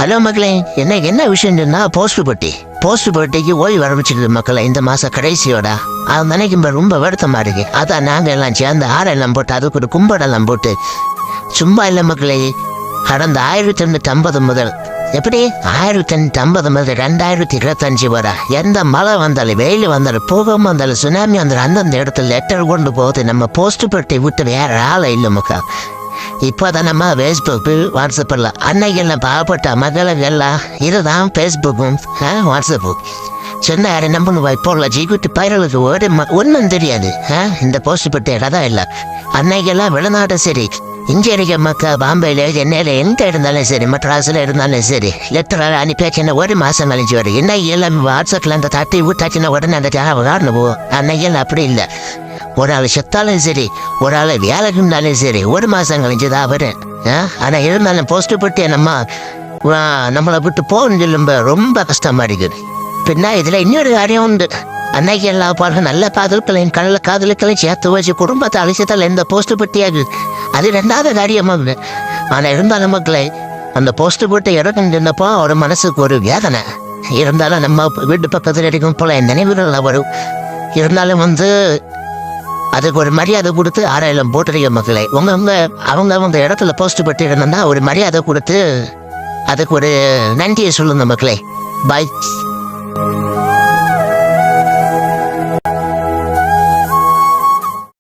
Hello மக்களே, என்ன விஷயம் சொன்னா போஸ்ட் பெட்டிக்கு ஓய்வு ஆரம்பிச்சிருது மக்களே. இந்த மாசம் கடைசியோட அது நினைக்கும் ரொம்ப வருத்தமா இருக்கு. அதான் நாங்க எல்லாம் சேர்ந்து ஆரெல்லாம் போட்டு அதுக்கு ஒரு கும்படெல்லாம் போட்டு சும்மா இல்லை மக்களே. கடந்த 1850 முதல் எப்படி 1850 முதல் 2025 வரை எந்த மழை வந்தாலும் வெயில் வந்தாலும் பூகம் வந்தாலும் சுனாமி வந்தாலும் அந்தந்த இடத்துல லெட்டர் கொண்டு போகுது. நம்ம போஸ்ட் பெட்டி விட்டு வேற ஆளை இல்லை மக்கா. இப்போதான் நம்ம ஃபேஸ்புக்கு வாட்ஸ்அப்பில் அன்னைக்கெல்லாம் பாவப்பட்ட மக்களுக்கெல்லாம் இதுதான் ஃபேஸ்புக்கும் வாட்ஸ்அப்பும். சொன்ன யாரை நம்பணும் இப்போ உள்ள ஜிகுட்டு பயிர்களுக்கு ஒன்றும் தெரியாது. இந்த போஸ்ட் பெட்டி கதை இல்லை. அன்னைக்கெல்லாம் வெளிநாடு சரி, இங்கே இருக்க மக்கள் பாம்பேல சென்னையில் எங்கே இருந்தாலும் சரி, மெட்ராஸில் இருந்தாலும் சரி, லெட்டரால் அனுப்பியாச்சுன்னா ஒரு மாதம் கழிஞ்சு வரும். இன்னைக்கு எல்லாம் வாட்ஸ்அப்பில் அந்த தட்டி விட்டாச்சுன்னா உடனே அந்த காரணம் போகும். அன்னைக்கெல்லாம் அப்படி இல்லை. ஒரு ஆள் செத்தாலும் சரி, ஒரு ஆள் வேலைக்கு இருந்தாலும் சரி, ஒரு மாதம் கழிஞ்சுதான் வரும். ஆனால் இருந்தாலும் போஸ்ட் பெட்டி நம்மளை விட்டு போகணும்னு சொல்லும்ப ரொம்ப கஷ்டமாக இருக்குது. பின்னா இதில் இன்னொரு காரியம் உண்டு. அன்னைக்கு எல்லா பாருங்க நல்ல காதல்களையும் காதலுக்களையும் சேர்த்து வச்சு குடும்பத்தை அழிச்சதால் இந்த போஸ்ட் பெட்டியாகுது. அது 2வது காரியமாகுது. ஆனால் இருந்தாலும் மக்களே, அந்த போஸ்ட் பெட்டி இறக்குன்றப்போ ஒரு மனசுக்கு ஒரு வேதனை இருந்தாலும் நம்ம வீட்டு பக்கத்தில் இருக்கும் போல நினைவுகள் வரும். இருந்தாலும் அதுக்கு ஒரு மரியாதை கொடுத்து ஆராயலாம் போட்டுறீங்க மக்களே. அவங்க இடத்துல போஸ்ட் பெட்டி இருந்தா ஒரு மரியாதை கொடுத்து அதுக்கு ஒரு நன்றியை சொல்லுங்க மக்களே. பாய்.